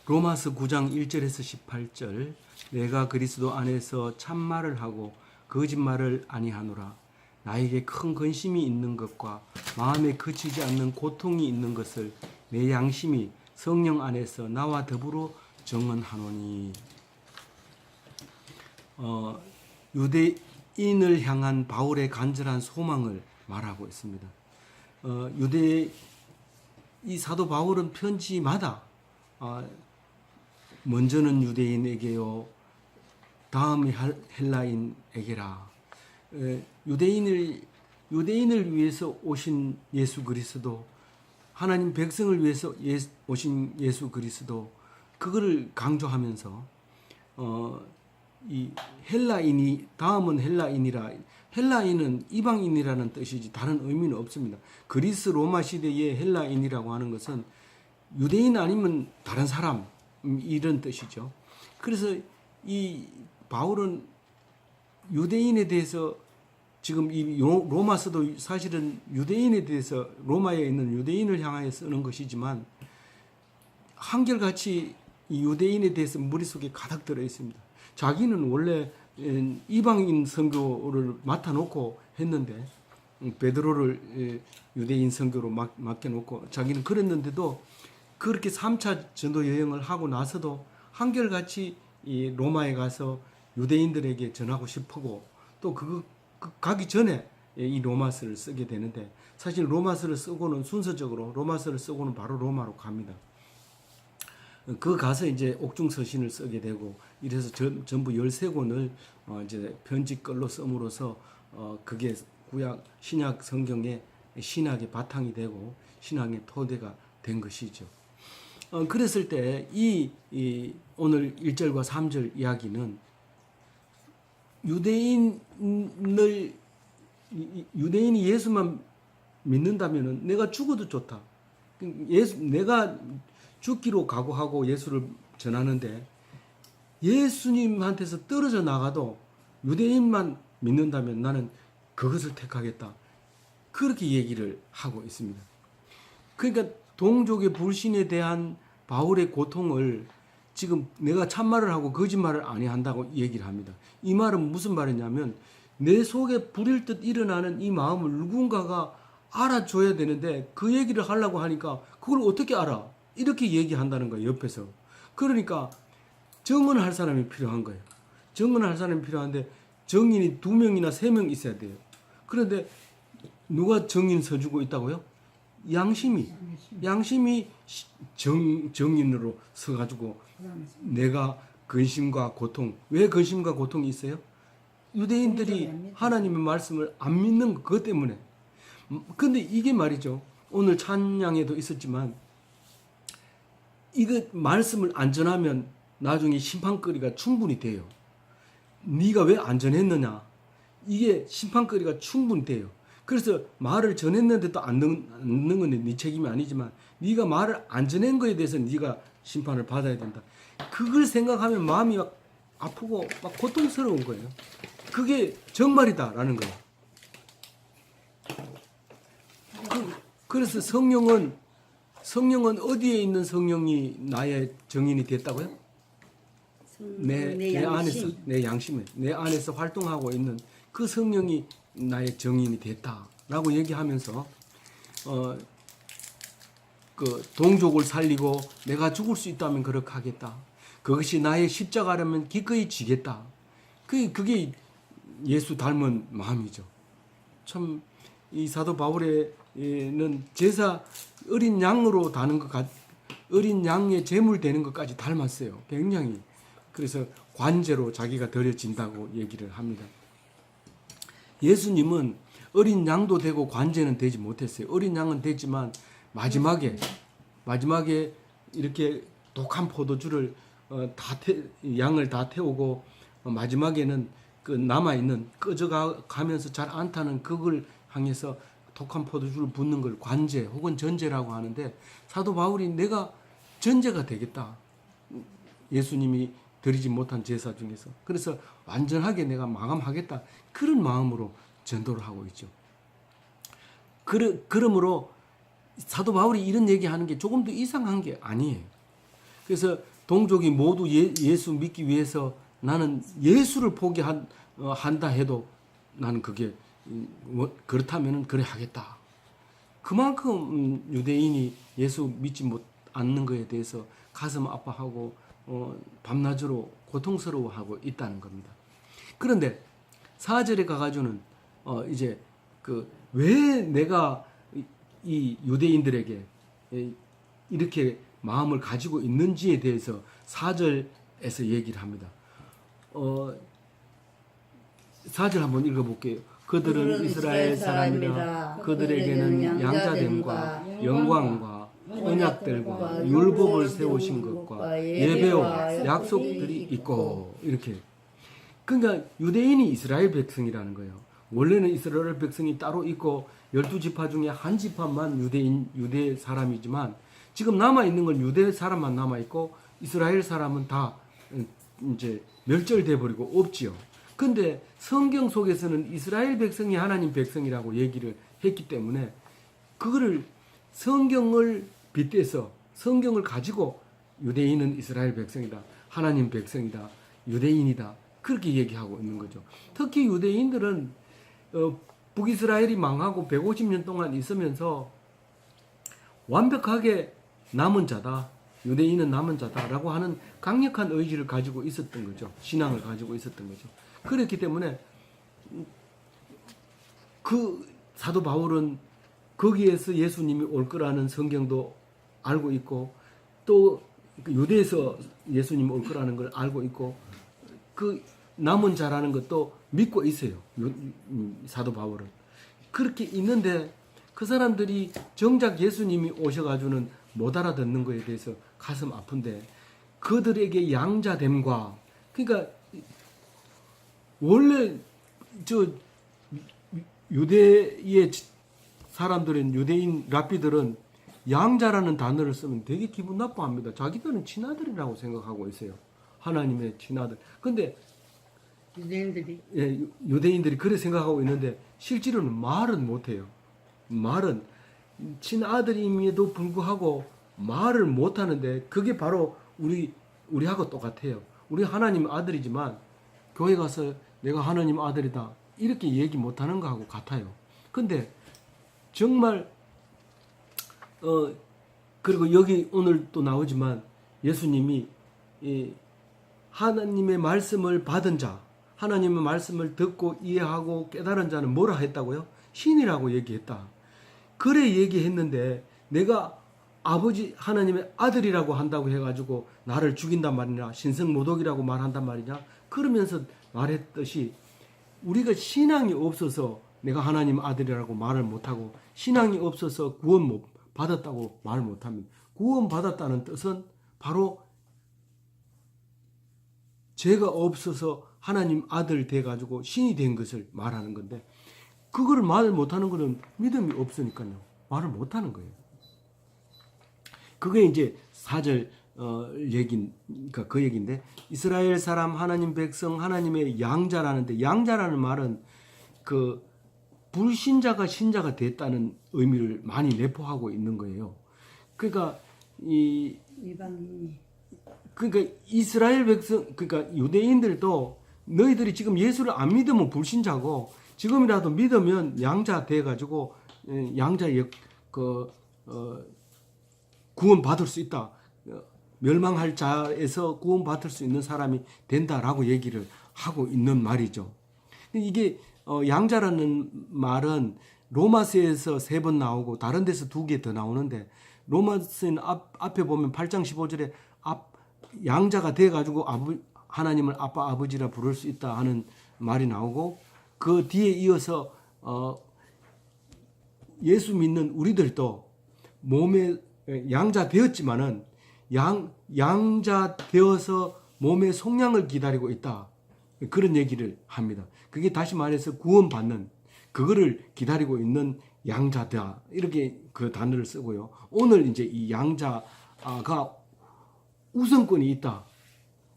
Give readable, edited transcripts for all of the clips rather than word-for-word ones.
로마서 9장 1절에서 18절 내가 그리스도 안에서 참말을 하고 거짓말을 아니하노라. 나에게 큰 근심이 있는 것과 마음에 그치지 않는 고통이 있는 것을 내 양심이 성령 안에서 나와 더불어 증언하노니. 유대인을 향한 바울의 간절한 소망을 말하고 있습니다. 이 사도 바울은 편지마다 먼저는 유대인에게요, 다음에 헬라인에게라. 유대인을 위해서 오신 예수 그리스도, 하나님 백성을 위해서 오신 예수 그리스도, 그거를 강조하면서 이 헬라인이 다음은 헬라인이라. 헬라인은 이방인이라는 뜻이지 다른 의미는 없습니다. 그리스 로마 시대의 헬라인이라고 하는 것은 유대인 아니면 다른 사람, 이런 뜻이죠. 그래서 이 바울은 유대인에 대해서 지금 이 로마서도 사실은 유대인에 대해서 로마에 있는 유대인을 향하여 쓰는 것이지만 한결같이 이 유대인에 대해서 머릿속에 가득 들어 있습니다. 자기는 원래 이방인 선교를 맡아놓고 했는데, 베드로를 유대인 선교로 맡겨놓고 자기는 그랬는데도 그렇게 3차 전도 여행을 하고 나서도 한결같이 이 로마에 가서 유대인들에게 전하고 싶고, 또 가기 전에 이 로마서를 쓰게 되는데, 사실 로마서를 쓰고는 순서적으로 로마서를 쓰고는 바로 로마로 갑니다. 그 가서 이제 옥중서신을 쓰게 되고, 이래서 전부 13권을 이제 편지글로 씀으로써 그게 구약 신약 성경의 신학의 바탕이 되고 신학의 토대가 된 것이죠. 그랬을 때 이 오늘 1절과 3절 이야기는 유대인이 예수만 믿는다면은 내가 죽어도 좋다. 내가 죽기로 각오하고 예수를 전하는데, 예수님한테서 떨어져 나가도 유대인만 믿는다면 나는 그것을 택하겠다. 그렇게 얘기를 하고 있습니다. 그러니까 동족의 불신에 대한 바울의 고통을 지금 내가 참말을 하고 거짓말을 아니한다고 얘기를 합니다. 이 말은 무슨 말이냐면, 내 속에 불일 듯 일어나는 이 마음을 누군가가 알아줘야 되는데 그 얘기를 하려고 하니까 그걸 어떻게 알아? 이렇게 얘기한다는 거예요, 옆에서. 그러니까 증언할 사람이 필요한 거예요. 증언할 사람이 필요한데 증인이 2명이나 3명 있어야 돼요. 그런데 누가 증인 서주고 있다고요? 양심이 증인으로 서가지고 내가 근심과 고통, 왜 근심과 고통이 있어요? 유대인들이 하나님의 말씀을 안 믿는 것 때문에. 근데 이게 말이죠, 오늘 찬양에도 있었지만, 이거 말씀을 안 전하면 나중에 심판거리가 충분히 돼요. 네가 왜 안 전했느냐, 이게 심판거리가 충분히 돼요. 그래서 말을 전했는데도 안 듣는 건 네 책임이 아니지만, 네가 말을 안 전한 거에 대해서 네가 심판을 받아야 된다. 그걸 생각하면 마음이 막 아프고 막 고통스러운 거예요. 그게 정말이다라는 거예요. 그래서 성령은 어디에 있는 성령이 나의 정인이 됐다고요? 내 양심에, 내 안에서 활동하고 있는 그 성령이 나의 정인이 됐다라고 얘기하면서, 그 동족을 살리고 내가 죽을 수 있다면 그렇게 하겠다. 그것이 나의 십자가라면 기꺼이 지겠다. 그게 예수 닮은 마음이죠. 참 이 사도 바울에는 제사 어린 양으로 다는 어린 양의 제물 되는 것까지 닮았어요. 굉장히. 그래서 관제로 자기가 드려진다고 얘기를 합니다. 예수님은 어린 양도 되고 관제는 되지 못했어요. 어린 양은 됐지만 마지막에 이렇게 독한 포도주를 양을 다 태우고 마지막에는 그 남아있는 꺼져가면서 잘 안 타는 그걸 향해서 독한 포도주를 붓는 걸 관제 혹은 전제라고 하는데, 사도 바울이 내가 전제가 되겠다. 예수님이 드리지 못한 제사 중에서. 그래서 완전하게 내가 마감하겠다. 그런 마음으로 전도를 하고 있죠. 그러므로 사도 바울이 이런 얘기하는 게 조금 더 이상한 게 아니에요. 그래서 동족이 모두 예수 믿기 위해서 나는 예수를 포기한다 해도 나는 그게 그렇다면 그래 하겠다. 그만큼 유대인이 예수 믿지 않는 것에 대해서 가슴 아파하고 밤낮으로 고통스러워하고 있다는 겁니다. 그런데 4절에 가가지고는 이제 왜 내가 이 유대인들에게 이렇게 마음을 가지고 있는지에 대해서 4절에서 얘기를 합니다. 4절 한번 읽어볼게요. 그들은 이스라엘 사람이라 그들에게는 양자됨과 영광과 언약들과 율법을 세우신 것과 예배와 약속들이 있고 이렇게. 그러니까 유대인이 이스라엘 백성이라는 거예요. 원래는 이스라엘 백성이 따로 있고 12지파 중에 한 지파만 유대 사람이지만 지금 남아있는 건 유대 사람만 남아있고 이스라엘 사람은 다 이제 멸절돼 버리고 없지요. 근데 성경 속에서는 이스라엘 백성이 하나님 백성이라고 얘기를 했기 때문에 그거를 성경을 빗대서 성경을 가지고 유대인은 이스라엘 백성이다. 하나님 백성이다. 유대인이다. 그렇게 얘기하고 있는 거죠. 특히 유대인들은 북이스라엘이 망하고 150년 동안 있으면서 완벽하게 남은 자다. 유대인은 남은 자다라고 하는 강력한 의지를 가지고 있었던 거죠. 신앙을 가지고 있었던 거죠. 그렇기 때문에 그 사도 바울은 거기에서 예수님이 올 거라는 성경도 알고 있고 또 유대에서 예수님이 올 거라는 걸 알고 있고 그 남은 자라는 것도 믿고 있어요. 사도 바울은. 그렇게 있는데 그 사람들이 정작 예수님이 오셔가지고는 못 알아듣는 것에 대해서 가슴 아픈데 그들에게 양자됨과 그러니까 원래 유대의 사람들은 유대인 랍비들은 양자라는 단어를 쓰면 되게 기분 나빠합니다. 자기들은 친아들이라고 생각하고 있어요. 하나님의 친아들. 근데 유대인들이 그렇게 생각하고 있는데 실제로는 말은 못해요. 말은 친아들임에도 불구하고 말을 못하는데 그게 바로 우리하고 똑같아요. 우리 하나님 아들이지만 교회 가서 내가 하나님 아들이다 이렇게 얘기 못하는 거하고 같아요. 근데 정말 그리고 여기 오늘 또 나오지만 예수님이 하나님의 말씀을 받은 자 하나님의 말씀을 듣고 이해하고 깨달은 자는 뭐라 했다고요? 신이라고 얘기했다. 그래 얘기했는데 내가 아버지 하나님의 아들이라고 한다고 해가지고 나를 죽인단 말이냐 신성모독이라고 말한단 말이냐 그러면서 말했듯이 우리가 신앙이 없어서 내가 하나님 아들이라고 말을 못하고 신앙이 없어서 구원 못 받았다고 말을 못합니다. 구원 받았다는 뜻은 바로 죄가 없어서 하나님 아들 돼가지고 신이 된 것을 말하는 건데 그거를 말을 못하는 거는 믿음이 없으니까요. 말을 못하는 거예요. 그게 이제 4절 그러니까 그 얘기인데 이스라엘 사람 하나님 백성 하나님의 양자라는데 양자라는 말은 그 불신자가 신자가 됐다는 의미를 많이 내포하고 있는 거예요. 그러니까 그러니까 이스라엘 백성 그러니까 유대인들도 너희들이 지금 예수를 안 믿으면 불신자고 지금이라도 믿으면 양자 돼 가지고 양자의 구원 받을 수 있다. 멸망할 자에서 구원 받을 수 있는 사람이 된다라고 얘기를 하고 있는 말이죠. 이게 양자라는 말은 로마서에서 3번 나오고 다른 데서 2개 더 나오는데 로마서는 앞에 보면 8장 15절에 양자가 돼 가지고 하나님을 아빠 아버지라 부를 수 있다 하는 말이 나오고 그 뒤에 이어서 예수 믿는 우리들도 몸에 양자 되었지만은 양자 되어서 몸의 속량을 기다리고 있다. 그런 얘기를 합니다. 그게 다시 말해서 구원받는 그거를 기다리고 있는 양자다. 이렇게 그 단어를 쓰고요. 오늘 이제 이 양자가 우선권이 있다.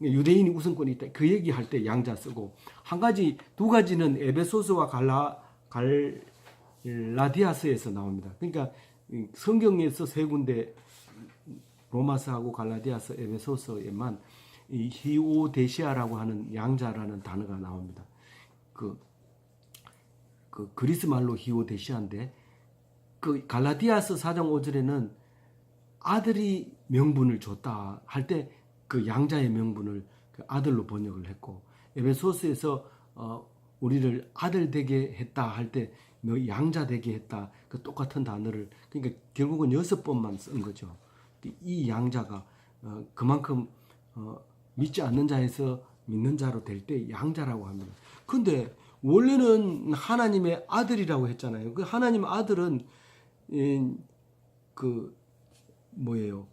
유대인이 우선권이 있다. 그 얘기할 때 양자 쓰고 두 가지는 에베소서와 갈라디아서에서 나옵니다. 그러니까 성경에서 3군데 로마서하고 갈라디아서, 에베소서에만 이 히오데시아라고 하는 양자라는 단어가 나옵니다. 그 그리스 말로 히오데시아인데 그 갈라디아서 4장 5절에는 아들이 명분을 줬다 할 때 그 양자의 명분을 그 아들로 번역을 했고, 에베소서에서 우리를 아들 되게 했다 할 때 양자 되게 했다, 그 똑같은 단어를, 그러니까 결국은 6번만 쓴 거죠. 이 양자가 그만큼 믿지 않는 자에서 믿는 자로 될 때 양자라고 합니다. 근데 원래는 하나님의 아들이라고 했잖아요. 그 하나님의 아들은 그 뭐예요?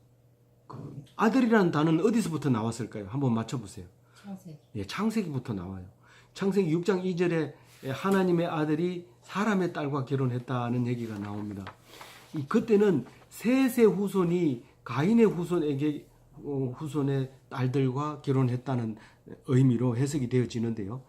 그 아들이라는 단어는 어디서부터 나왔을까요? 한번 맞춰보세요. 창세기. 예, 창세기부터 나와요. 창세기 6장 2절에 하나님의 아들이 사람의 딸과 결혼했다는 얘기가 나옵니다. 그때는 셋의 후손이 가인의 후손의 딸들과 결혼했다는 의미로 해석이 되어지는데요.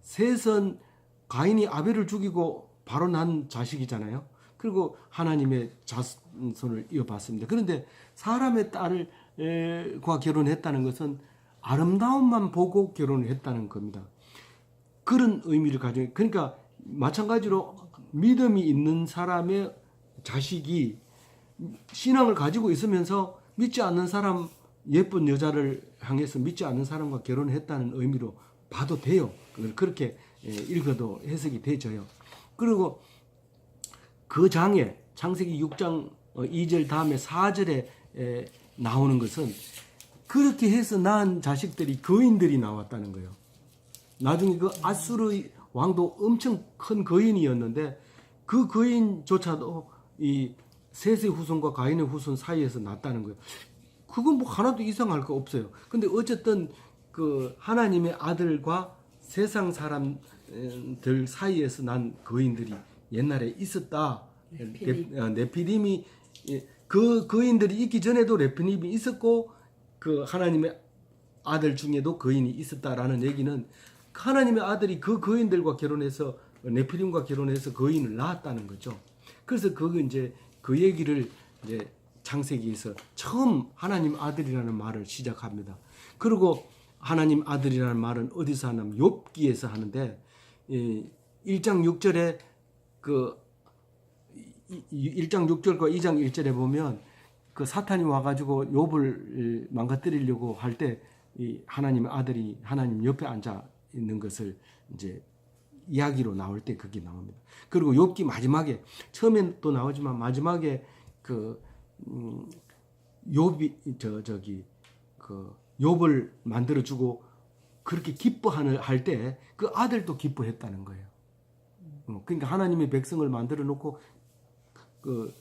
셋은 가인이 아벨을 죽이고 바로 난 자식이잖아요. 그리고 하나님의 자손을 이어받습니다. 그런데 사람의 딸과 결혼했다는 것은 아름다움만 보고 결혼을 했다는 겁니다. 그런 의미를 가지고, 그러니까 마찬가지로 믿음이 있는 사람의 자식이 신앙을 가지고 있으면서 믿지 않는 사람, 예쁜 여자를 향해서 믿지 않는 사람과 결혼했다는 의미로 봐도 돼요. 그렇게 읽어도 해석이 되져요. 그리고 그 장에 창세기 6장 2절 다음에 4절에 나오는 것은 그렇게 해서 낳은 자식들이 거인들이 나왔다는 거예요. 나중에 그 아수르 왕도 엄청 큰 거인이었는데 그 거인조차도 이 셋의 후손과 가인의 후손 사이에서 났다는 거예요. 그건 뭐 하나도 이상할 거 없어요. 근데 어쨌든 그 하나님의 아들과 세상 사람들 사이에서 난 거인들이 옛날에 있었다. 네피림이 그 거인들이 있기 전에도 네피림이 있었고 그 하나님의 아들 중에도 거인이 있었다라는 얘기는 하나님의 아들이 그 거인들과 결혼해서 네피림과 결혼해서 거인을 낳았다는 거죠. 그래서 그 얘기를 이제 창세기에서 처음 하나님 아들이라는 말을 시작합니다. 그리고 하나님 아들이라는 말은 어디서 하냐면 욥기에서 하는데 1장 6절에 그 1장 6절과 2장 1절에 보면 그 사탄이 와가지고 욥을 망가뜨리려고 할 때 이 하나님의 아들이 하나님 옆에 앉아 있는 것을 이제 이야기로 나올 때 그게 나옵니다. 그리고 욥기 마지막에 처음엔 또 나오지만 마지막에 그 욥이 그 욥을 만들어 주고 그렇게 기뻐하는 할 때 그 아들도 기뻐했다는 거예요. 그러니까 하나님의 백성을 만들어 놓고 그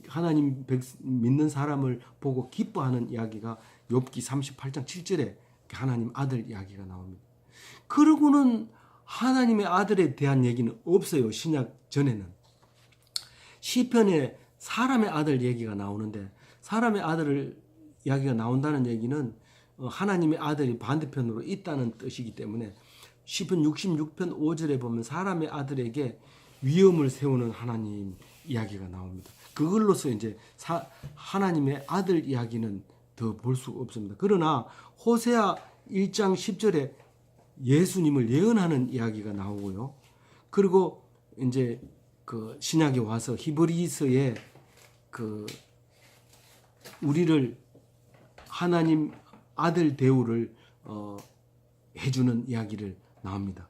하나님 믿는 사람을 보고 기뻐하는 이야기가 욥기 38장 7절에 하나님 아들 이야기가 나옵니다. 그러고는 하나님의 아들에 대한 얘기는 없어요. 신약 전에는. 시편에 사람의 아들 얘기가 나오는데 사람의 아들 이야기가 나온다는 얘기는 하나님의 아들이 반대편으로 있다는 뜻이기 때문에 시편 66편 5절에 보면 사람의 아들에게 위엄을 세우는 하나님 이야기가 나옵니다. 그걸로서 이제 하나님의 아들 이야기는 더 볼 수 없습니다. 그러나 호세아 1장 10절에 예수님을 예언하는 이야기가 나오고요. 그리고 이제 그 신약에 와서 히브리서에 그 우리를 하나님 아들 대우를 해주는 이야기를 나옵니다.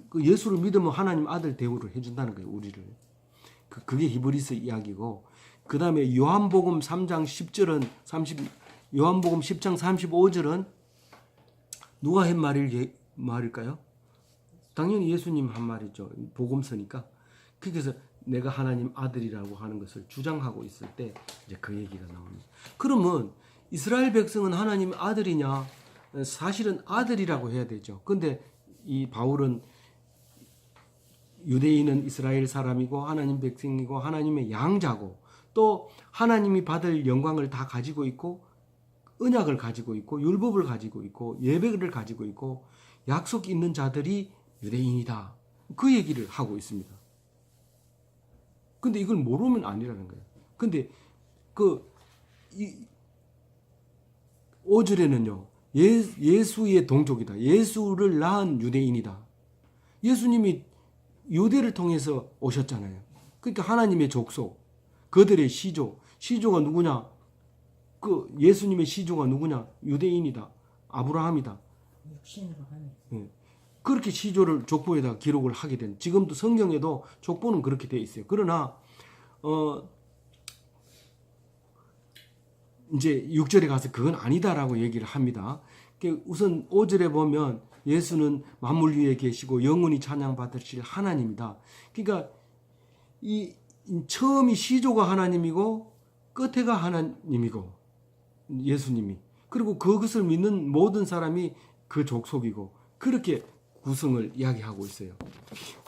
그 예수를 믿으면 하나님 아들 대우를 해준다는 거예요, 우리를. 그게 히브리서 이야기고, 그 다음에 요한복음 3장 10절은 요한복음 10장 35절은 누가 한 말일까요? 당연히 예수님 한 말이죠. 복음서니까. 그래서 내가 하나님 아들이라고 하는 것을 주장하고 있을 때 이제 그 얘기가 나옵니다. 그러면 이스라엘 백성은 하나님 아들이냐? 사실은 아들이라고 해야 되죠. 근데 이 바울은 유대인은 이스라엘 사람이고 하나님 백성이고 하나님의 양자고 또 하나님이 받을 영광을 다 가지고 있고 언약을 가지고 있고 율법을 가지고 있고 예배를 가지고 있고 약속 있는 자들이 유대인이다. 그 얘기를 하고 있습니다. 근데 이걸 모르면 아니라는 거예요. 근데 이 5절에는요. 예수의 동족이다. 예수를 낳은 유대인이다. 예수님이 유대를 통해서 오셨잖아요. 그러니까 하나님의 족속, 그들의 시조. 시조가 누구냐? 그 예수님의 시조가 누구냐? 유대인이다. 아브라함이다. 육신으로 하는. 예. 그렇게 시조를 족보에다 기록을 하게 된. 지금도 성경에도 족보는 그렇게 되어 있어요. 그러나 이제 6절에 가서 그건 아니다라고 얘기를 합니다. 우선 5절에 보면 예수는 만물 위에 계시고 영원히 찬양받으실 하나님이다. 그러니까 이 처음이 시조가 하나님이고 끝에가 하나님이고 예수님이, 그리고 그것을 믿는 모든 사람이 그 족속이고, 그렇게 구성을 이야기하고 있어요.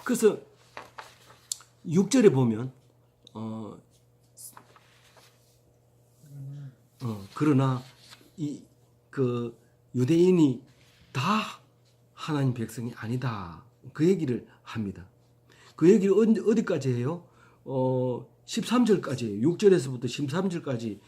그래서 6절에 보면 그러나 그 유대인이 다 하나님 백성이 아니다. 그 얘기를 합니다. 그 얘기를 어디까지 해요? 13절까지, 6절에서부터 13절까지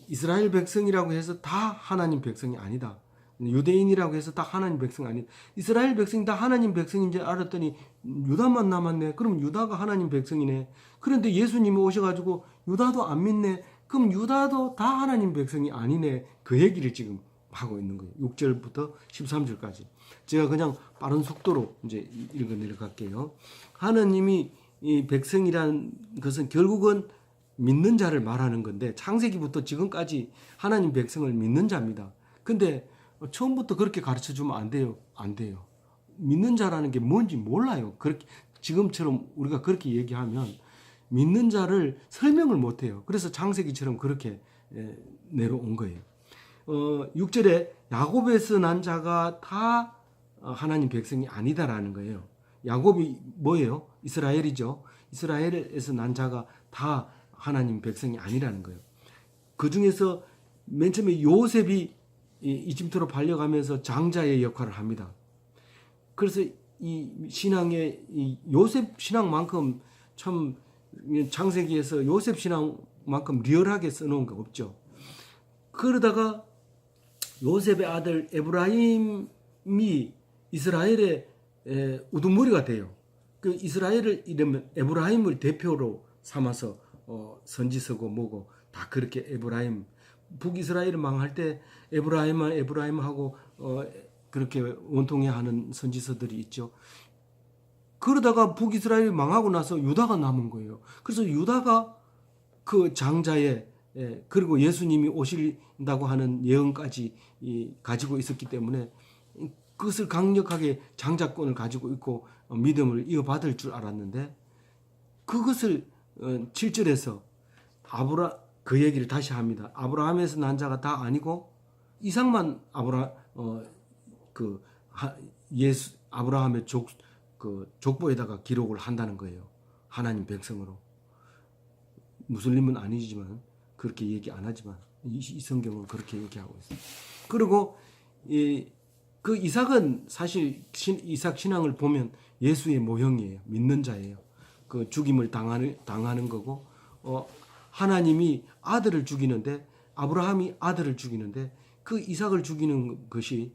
이스라엘 백성이라고 해서 다 하나님 백성이 아니다. 유대인이라고 해서 다 하나님 백성이 아니다. 이스라엘 백성이 다 하나님 백성인 줄 알았더니 유다만 남았네. 그럼 유다가 하나님 백성이네. 그런데 예수님이 오셔가지고 유다도 안 믿네. 그럼 유다도 다 하나님 백성이 아니네. 그 얘기를 지금 하고 있는 거예요. 6절부터 13절까지. 제가 그냥 빠른 속도로 이제 읽어 내려갈게요. 하나님이 이 백성이라는 것은 결국은 믿는 자를 말하는 건데, 창세기부터 지금까지 하나님 백성을 믿는 자입니다. 근데 처음부터 그렇게 가르쳐 주면 안 돼요. 안 돼요. 믿는 자라는 게 뭔지 몰라요. 그렇게 지금처럼 우리가 그렇게 얘기하면 믿는 자를 설명을 못 해요. 그래서 창세기처럼 그렇게 내려온 거예요. 6절에 야곱에서 난 자가 다 하나님 백성이 아니다라는 거예요. 야곱이 뭐예요? 이스라엘이죠. 이스라엘에서 난 자가 다 하나님 백성이 아니라는 거예요. 그 중에서 맨 처음에 요셉이 이집트로 발려가면서 장자의 역할을 합니다. 그래서 이 신앙의 이 요셉 신앙만큼 참 창세기에서 요셉 신앙만큼 리얼하게 써놓은 거 없죠. 그러다가 요셉의 아들 에브라임이 이스라엘의 우두머리가 돼요. 그 이스라엘을 이르면 에브라임을 대표로 삼아서 선지서고 뭐고 다 그렇게 에브라임, 북이스라엘을 망할 때 에브라임 하고 그렇게 원통해하는 선지서들이 있죠. 그러다가 북이스라엘이 망하고 나서 유다가 남은 거예요. 그래서 유다가 그 장자의 그리고 예수님이 오신다고 하는 예언까지 가지고 있었기 때문에 그것을 강력하게 장자권을 가지고 있고 믿음을 이어받을 줄 알았는데, 그것을 7절에서 그 얘기를 다시 합니다. 아브라함에서 난 자가 다 아니고 이삭만 아브라함의 족보에다가 기록을 한다는 거예요. 하나님 백성으로. 무슬림은 아니지만 그렇게 얘기 안 하지만 이 성경은 그렇게 얘기하고 있어요. 그리고 그 이삭은 사실 이삭 신앙을 보면 예수의 모형이에요. 믿는 자예요. 그 죽임을 당하는 거고, 하나님이 아들을 죽이는데, 아브라함이 아들을 죽이는데 그 이삭을 죽이는 것이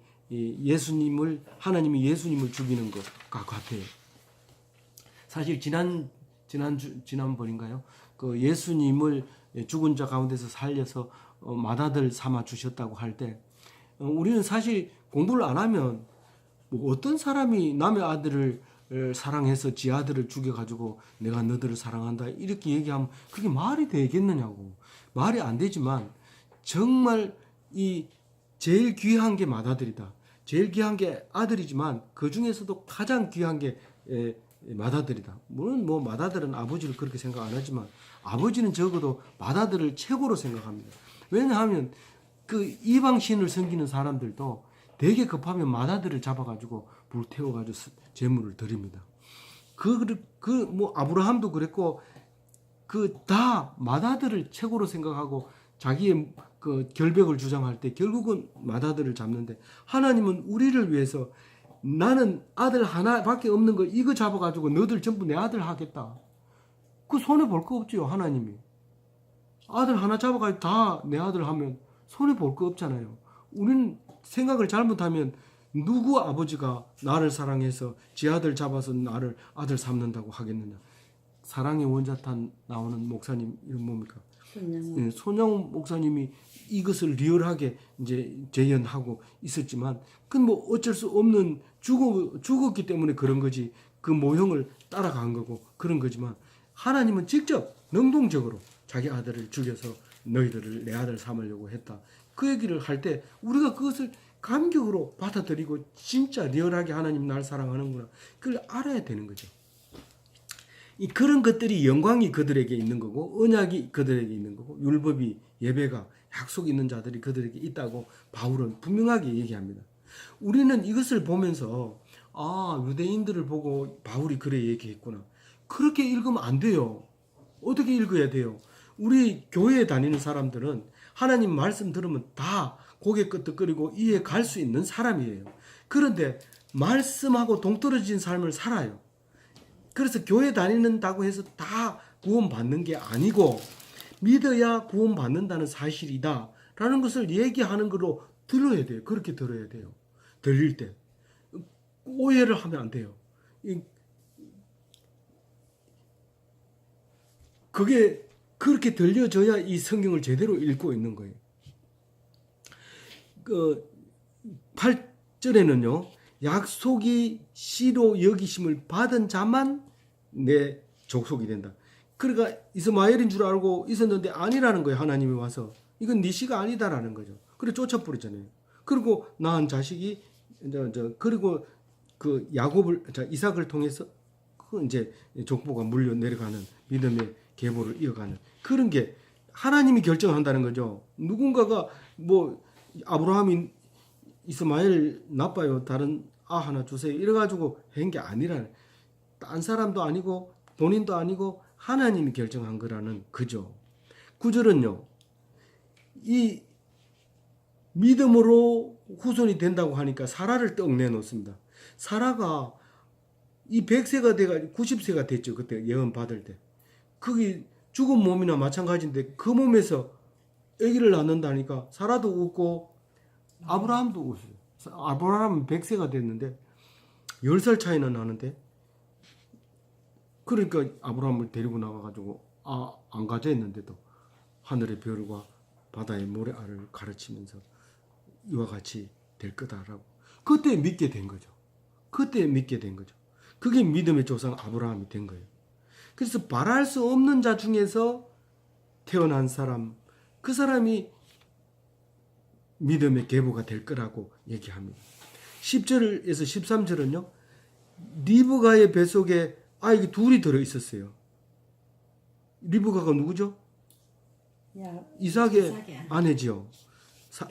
하나님이 예수님을 죽이는 것과 같아요. 사실 지난번인가요? 그 예수님을 죽은 자 가운데서 살려서 맏아들 삼아 주셨다고 할 때, 우리는 사실 공부를 안 하면 뭐 어떤 사람이 남의 아들을 사랑해서 지 아들을 죽여가지고 내가 너들을 사랑한다 이렇게 얘기하면 그게 말이 되겠느냐고. 말이 안 되지만 정말 제일 귀한 게 맏아들이다. 제일 귀한 게 아들이지만 그 중에서도 가장 귀한 게 맏아들이다. 물론 뭐 맏아들은 아버지를 그렇게 생각 안 하지만 아버지는 적어도 맏아들을 최고로 생각합니다. 왜냐하면 그 이방신을 섬기는 사람들도 되게 급하면 맏아들을 잡아가지고 불태워가지고 제물을 드립니다. 뭐 아브라함도 그랬고 다 맏아들을 최고로 생각하고 자기의 그 결백을 주장할 때 결국은 맏아들을 잡는데, 하나님은 우리를 위해서 나는 아들 하나밖에 없는 거 이거 잡아가지고 너들 전부 내 아들 하겠다. 그 손해 볼 거 없지요. 하나님이 아들 하나 잡아가지고 다 내 아들 하면 손해 볼 거 없잖아요. 우리는 생각을 잘못하면 누구 아버지가 나를 사랑해서 지 아들 잡아서 나를 아들 삼는다고 하겠느냐. 사랑의 원자탄 나오는 목사님 이름 뭡니까? 손영훈 목사님이 이것을 리얼하게 이제 재현하고 있었지만 그건 뭐 어쩔 수 없는 죽었기 때문에 그런 거지. 그 모형을 따라간 거고 그런 거지만 하나님은 직접 능동적으로 자기 아들을 죽여서 너희들을 내 아들 삼으려고 했다. 그 얘기를 할 때 우리가 그것을 감격으로 받아들이고 진짜 리얼하게 하나님 날 사랑하는구나. 그걸 알아야 되는 거죠. 그런 것들이 영광이 그들에게 있는 거고 언약이 그들에게 있는 거고 율법이 예배가 약속 있는 자들이 그들에게 있다고 바울은 분명하게 얘기합니다. 우리는 이것을 보면서 유대인들을 보고 바울이 그래 얘기했구나. 그렇게 읽으면 안 돼요. 어떻게 읽어야 돼요? 우리 교회에 다니는 사람들은 하나님 말씀 들으면 다 고개 끄덕거리고 이해 갈 수 있는 사람이에요. 그런데 말씀하고 동떨어진 삶을 살아요. 그래서 교회 다니는다고 해서 다 구원받는 게 아니고 믿어야 구원받는다는 사실이다 라는 것을 얘기하는 걸로 들어야 돼요. 그렇게 들어야 돼요. 들릴 때 오해를 하면 안 돼요. 그게 그렇게 들려져야 이 성경을 제대로 읽고 있는 거예요. 그 8절에는요. 약속이 씨로 여기심을 받은 자만 내 족속이 된다. 그러니까 이스마엘인 줄 알고 있었는데 아니라는 거예요. 하나님이 와서 이건 네 씨가 아니다라는 거죠. 그래 쫓아버리잖아요. 그리고 낳은 자식이 그리고 그 야곱을 이삭을 통해서 그 이제 족보가 물려 내려가는 믿음의 계보를 이어가는 그런 게 하나님이 결정한다는 거죠. 누군가가 뭐 아브라함이 이스마엘 나빠요. 다른 하나 주세요. 이래가지고 한 게 아니라 딴 사람도 아니고 본인도 아니고 하나님이 결정한 거라는 그죠. 9절은요. 이 믿음으로 후손이 된다고 하니까 사라를 떡 내놓습니다. 사라가 이 100세가 돼가지고 90세가 됐죠. 그때 예언 받을 때. 그게 죽은 몸이나 마찬가지인데 그 몸에서 아기를 낳는다니까 사라도 웃고 아브라함도 웃어요. 아브라함은 100세가 됐는데 10살 차이나 나는데 그러니까 아브라함을 데리고 나가가지고 안 가자 했는데도 하늘의 별과 바다의 모래알을 가르치면서 이와 같이 될 거다라고 그때 믿게 된 거죠. 그때 믿게 된 거죠. 그게 믿음의 조상 아브라함이 된 거예요. 그래서 바랄 수 없는 자 중에서 태어난 사람 그 사람이 믿음의 계보가 될 거라고 얘기합니다. 10절에서 13절은요. 리브가의 뱃속에 아이가 둘이 들어있었어요. 리브가가 누구죠? 이삭의 아내지요.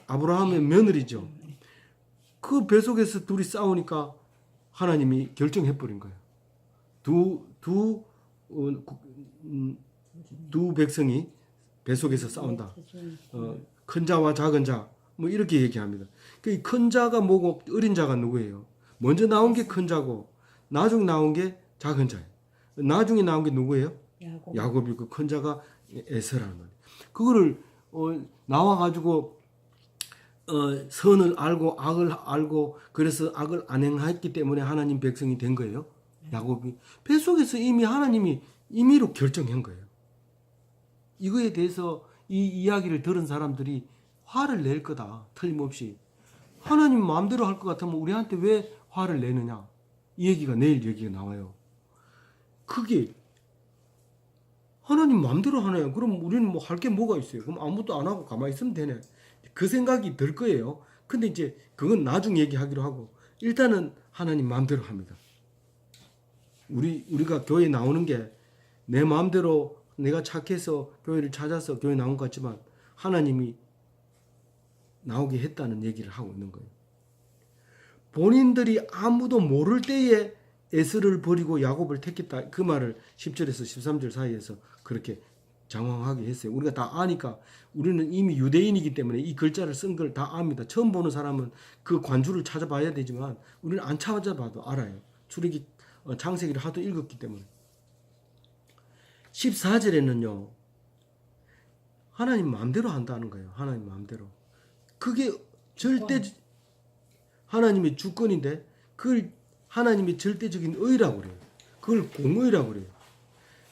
아브라함의 며느리죠. 그 뱃속에서 둘이 싸우니까 하나님이 결정해버린 거예요. 두 백성이 뱃속에서 싸운다. 큰 자와 작은 자, 뭐 이렇게 얘기합니다. 그 큰 자가 뭐고 어린 자가 누구예요? 먼저 나온 게 큰 자고 나중 나온 게 작은 자예요. 나중에 나온 게 누구예요? 야곱이고 큰 자가 에서라는 말이에요. 그거를 나와가지고 선을 알고 악을 알고 그래서 악을 안 행했기 때문에 하나님 백성이 된 거예요. 야곱이 뱃속에서 이미 하나님이 임의로 결정한 거예요. 이거에 대해서 이 이야기를 들은 사람들이 화를 낼 거다. 틀림없이. 하나님 마음대로 할 것 같으면 우리한테 왜 화를 내느냐. 이 얘기가 내일 얘기가 나와요. 그게 하나님 마음대로 하나요. 그럼 우리는 뭐 할 게 뭐가 있어요. 그럼 아무것도 안 하고 가만히 있으면 되네. 그 생각이 들 거예요. 근데 이제 그건 나중 얘기하기로 하고 일단은 하나님 마음대로 합니다. 우리가 교회 나오는 게 내 마음대로 내가 착해서 교회를 찾아서 교회 나온 것 같지만 하나님이 나오게 했다는 얘기를 하고 있는 거예요. 본인들이 아무도 모를 때에 에서를 버리고 야곱을 택했다. 그 말을 10절에서 13절 사이에서 그렇게 장황하게 했어요. 우리가 다 아니까 우리는 이미 유대인이기 때문에 이 글자를 쓴 걸 다 압니다. 처음 보는 사람은 그 관주를 찾아봐야 되지만 우리는 안 찾아봐도 알아요. 출애기 창세기를 하도 읽었기 때문에. 14절에는요. 하나님 마음대로 한다는 거예요. 하나님 마음대로. 그게 절대 하나님의 주권인데 그걸 하나님의 절대적인 의라고 그래요. 그걸 공의라고 그래요.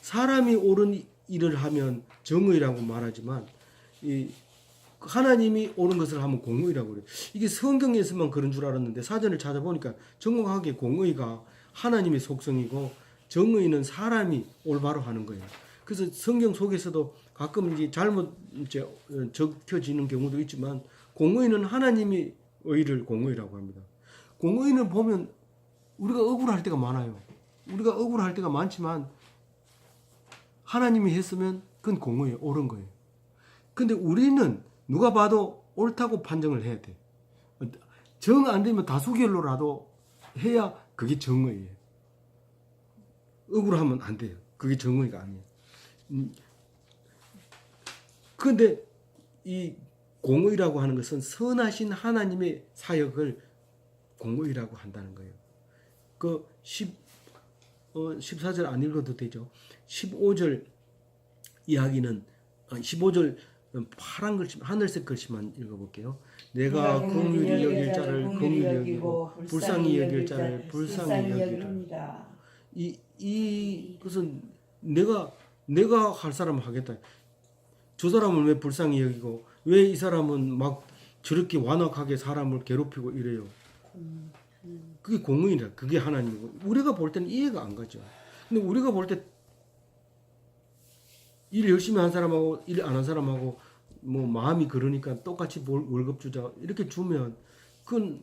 사람이 옳은 일을 하면 정의라고 말하지만 이 하나님이 옳은 것을 하면 공의라고 그래요. 이게 성경에서만 그런 줄 알았는데 사전을 찾아보니까 정확하게 공의가 하나님의 속성이고 정의는 사람이 올바로 하는 거예요. 그래서 성경 속에서도 가끔 이제 잘못 이제 적혀지는 경우도 있지만 공의는 하나님이 의를 공의라고 합니다. 공의는 보면 우리가 억울할 때가 많아요. 우리가 억울할 때가 많지만 하나님이 했으면 그건 공의예요. 옳은 거예요. 근데 우리는 누가 봐도 옳다고 판정을 해야 돼. 정 안 되면 다수결로라도 해야 그게 정의예요. 억울하면 안 돼요. 그게 정의가 아니에요. 그런데 이 공의라고 하는 것은 선하신 하나님의 사역을 공의라고 한다는 거예요. 그 14절 안 읽어도 되죠. 15절 이야기는 15절 파란 글씨, 하늘색 글씨만 읽어볼게요. 내가 긍휼히 여길 자를 긍휼히 여기고 불쌍히 여길 자를 불쌍히 여기라. 이것은 내가 할 사람 하겠다. 저 사람은 왜 불쌍히 여기고 왜 이 사람은 막 저렇게 완악하게 사람을 괴롭히고 이래요. 그게 공의이라. 그게 하나님이고 우리가 볼 때는 이해가 안 가죠. 근데 우리가 볼 때 일 열심히 한 사람하고 일 안 한 사람하고 뭐 마음이 그러니까 똑같이 월급 주자 이렇게 주면 그건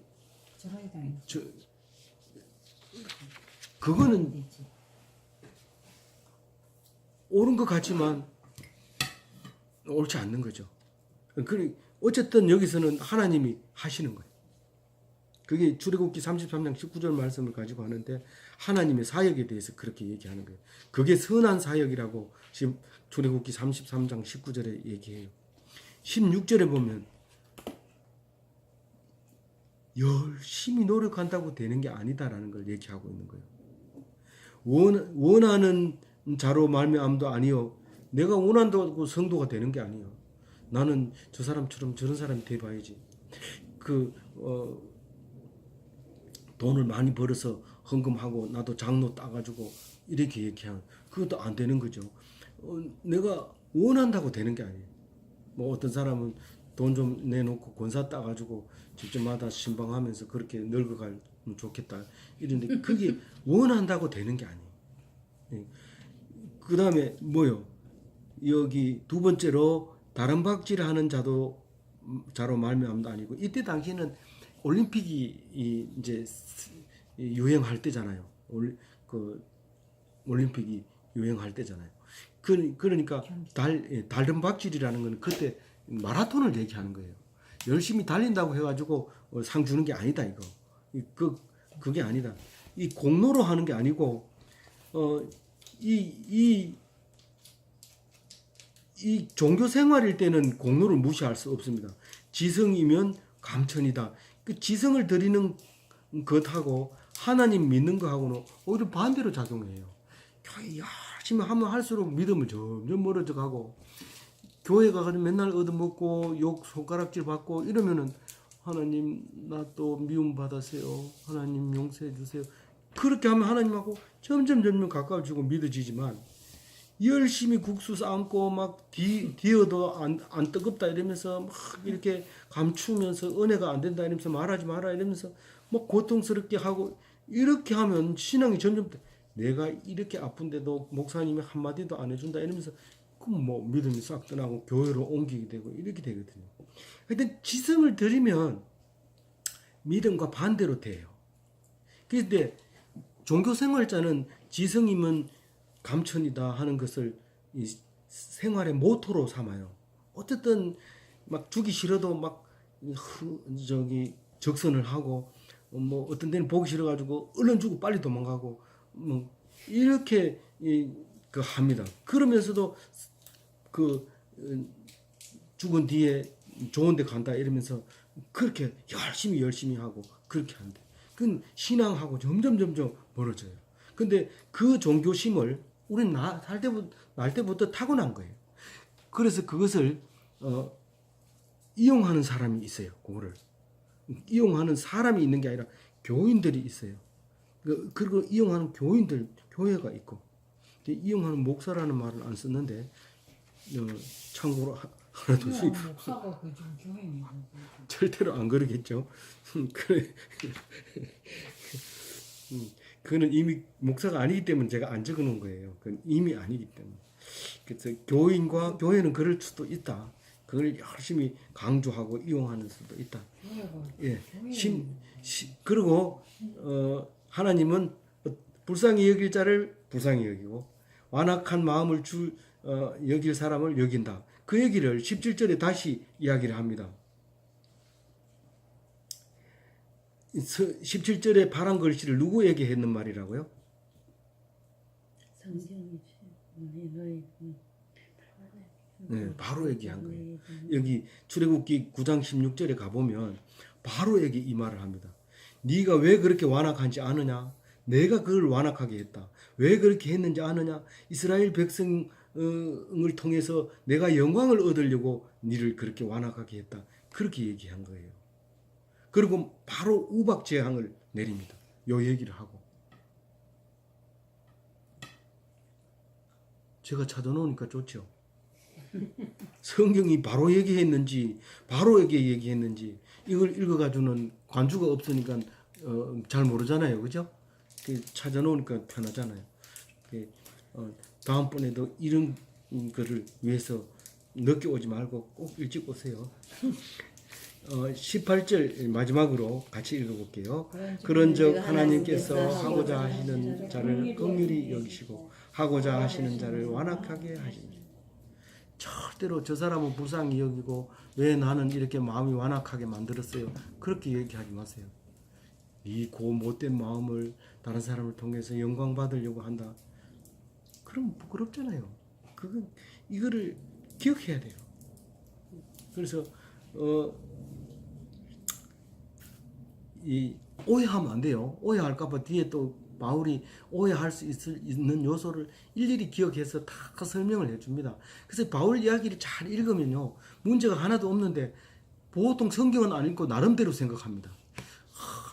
그거는 옳은 것 같지만 옳지 않는 거죠. 어쨌든 여기서는 하나님이 하시는 거예요. 그게 출애굽기 33장 19절 말씀을 가지고 하는데 하나님의 사역에 대해서 그렇게 얘기하는 거예요. 그게 선한 사역이라고 지금 출애굽기 33장 19절에 얘기해요. 16절에 보면 열심히 노력한다고 되는 게 아니다라는 걸 얘기하고 있는 거예요. 원하는 자로 말미암도 아니요. 내가 원한다고 성도가 되는 게 아니요. 나는 저 사람처럼 저런 사람이 돼봐야지. 돈을 많이 벌어서 헌금하고 나도 장로 따가지고 이렇게 얘기하면 그것도 안 되는 거죠. 내가 원한다고 되는 게 아니에요. 뭐 어떤 사람은 돈 좀 내놓고 권사 따가지고 집집마다 신방하면서 그렇게 늙어가면 좋겠다 이런데 그게 원한다고 되는 게 아니에요. 그 다음에 뭐요? 여기 두 번째로 다른 박질을 하는 자로 말미암도 아니고 이때 당시에는 올림픽이 이제 유행할 때잖아요. 올림픽이 유행할 때잖아요. 그러니까 다른 박질이라는 건 그때 마라톤을 얘기하는 거예요. 열심히 달린다고 해가지고 상 주는 게 아니다 이거. 그게 아니다. 이 공로로 하는 게 아니고 이 종교 생활일 때는 공로를 무시할 수 없습니다. 지성이면 감천이다. 그 지성을 드리는 것하고 하나님 믿는 것하고는 오히려 반대로 작용해요. 교회 열심히 하면 할수록 믿음을 점점 멀어져 가고 교회 가서 맨날 얻어먹고 욕 손가락질 받고 이러면은 하나님 나 또 미움 받으세요. 하나님 용서해 주세요. 그렇게 하면 하나님하고 점점 가까워지고 믿어지지만 열심히 국수 삶고 막 뒤어도 안 뜨겁다 이러면서 막 이렇게 감추면서 은혜가 안 된다 이러면서 말하지 마라 이러면서 막 고통스럽게 하고 이렇게 하면 신앙이 점점 내가 이렇게 아픈데도 목사님이 한마디도 안 해준다 이러면서 그럼 뭐 믿음이 싹 떠나고 교회로 옮기게 되고 이렇게 되거든요. 하여튼 지성을 들이면 믿음과 반대로 돼요. 그런데 종교생활자는 지성이면 감천이다 하는 것을 이 생활의 모토로 삼아요. 어쨌든 막 주기 싫어도 막 적선을 하고 뭐 어떤 데는 보기 싫어가지고 얼른 주고 빨리 도망가고 뭐 이렇게 합니다. 그러면서도 죽은 뒤에 좋은데 간다 이러면서 그렇게 열심히 하고 그렇게 한대. 그건 신앙하고 점점 멀어져요. 근데 그 종교심을 우리는 날 때부터 타고난 거예요. 그래서 그것을 이용하는 사람이 있어요. 그거를 이용하는 사람이 있는 게 아니라 교인들이 있어요. 그리고 이용하는 교인들 교회가 있고 이용하는 목사라는 말을 안 썼는데 참고로 하나 둘씩 목사가 그좀 교인이고 절대로 안 그러겠죠. 그래. 그는 이미 목사가 아니기 때문에 제가 안 적어놓은 거예요. 그건 이미 아니기 때문에. 그래서 교인과 교회는 그럴 수도 있다. 그걸 열심히 강조하고 이용하는 수도 있다. 예. 그리고 하나님은 불쌍히 여길 자를 불쌍히 여기고 완악한 마음을 여길 사람을 여긴다. 그 얘기를 17절에 다시 이야기를 합니다. 17절에 바란 글씨를 누구에게 했는 말이라고요? 성경이지. 네, 바로에게 한 거예요. 여기 출애굽기 9장 16절에 가보면 바로에게 이 말을 합니다. 네가 왜 그렇게 완악한지 아느냐? 내가 그걸 완악하게 했다. 왜 그렇게 했는지 아느냐? 이스라엘 백성을 통해서 내가 영광을 얻으려고 네를 그렇게 완악하게 했다. 그렇게 얘기한 거예요. 그리고 바로 우박 재앙을 내립니다. 요 얘기를 하고. 제가 찾아놓으니까 좋죠. 성경이 바로 얘기했는지 바로에게 얘기했는지 이걸 읽어가지고는 관주가 없으니까 잘 모르잖아요. 그죠? 찾아놓으니까 편하잖아요. 다음번에도 이런 거를 위해서 늦게 오지 말고 꼭 일찍 오세요. 18절 마지막으로 같이 읽어볼게요. 그런즉 하나님께서 하고자 하시는 자를 긍휼히 여기시고 하고자 하시는 자를 완악하게 하시니 절대로 저 사람은 불쌍히 여기고 왜 나는 이렇게 마음이 완악하게 만들었어요. 그렇게 얘기하지 마세요. 이 고 못된 마음을 다른 사람을 통해서 영광 받으려고 한다. 그럼 부끄럽잖아요. 이거를 기억해야 돼요. 그래서 이 오해하면 안 돼요. 오해할까봐 뒤에 또 바울이 오해할 수 있는 요소를 일일이 기억해서 다 설명을 해줍니다. 그래서 바울 이야기를 잘 읽으면요 문제가 하나도 없는데 보통 성경은 안 읽고 나름대로 생각합니다.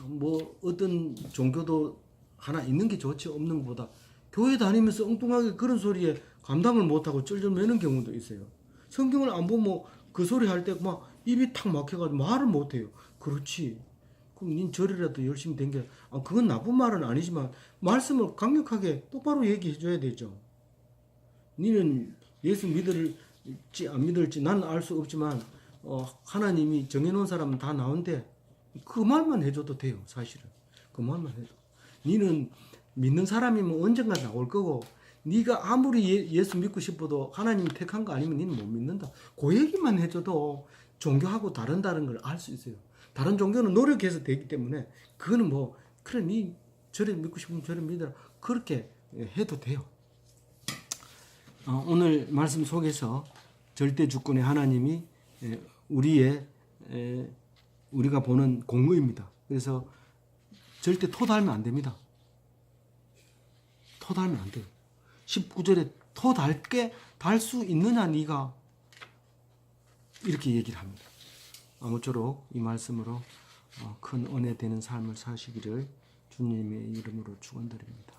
뭐 어떤 종교도 하나 있는 게 좋지 없는 것보다 교회 다니면서 엉뚱하게 그런 소리에 감당을 못하고 쩔쩔 매는 경우도 있어요. 성경을 안 보면 그 소리 할 때 막 입이 탁 막혀가지고 말을 못해요. 그렇지. 그럼 닌 절이라도 열심히 댕겨. 그건 나쁜 말은 아니지만 말씀을 강력하게 똑바로 얘기해 줘야 되죠. 니는 예수 믿을지 안 믿을지 나는 알 수 없지만 하나님이 정해놓은 사람은 다 나온데 그 말만 해줘도 돼요. 사실은 그 말만 해도. 니는 믿는 사람이면 언젠가 나올 거고 네가 아무리 예수 믿고 싶어도 하나님이 택한 거 아니면 니는 못 믿는다. 그 얘기만 해줘도 종교하고 다른 걸 알 수 있어요. 다른 종교는 노력해서 되기 때문에 그거는 뭐 그래 니 저래 믿고 싶으면 저래 믿어라 그렇게 해도 돼요. 오늘 말씀 속에서 절대 주권의 하나님이 우리가 보는 공의입니다. 그래서 절대 토달면 안 됩니다. 토달면 안 돼요. 19절에 토달게 달 수 있느냐 네가 이렇게 얘기를 합니다. 아무쪼록 이 말씀으로 큰 은혜 되는 삶을 사시기를 주님의 이름으로 축원드립니다.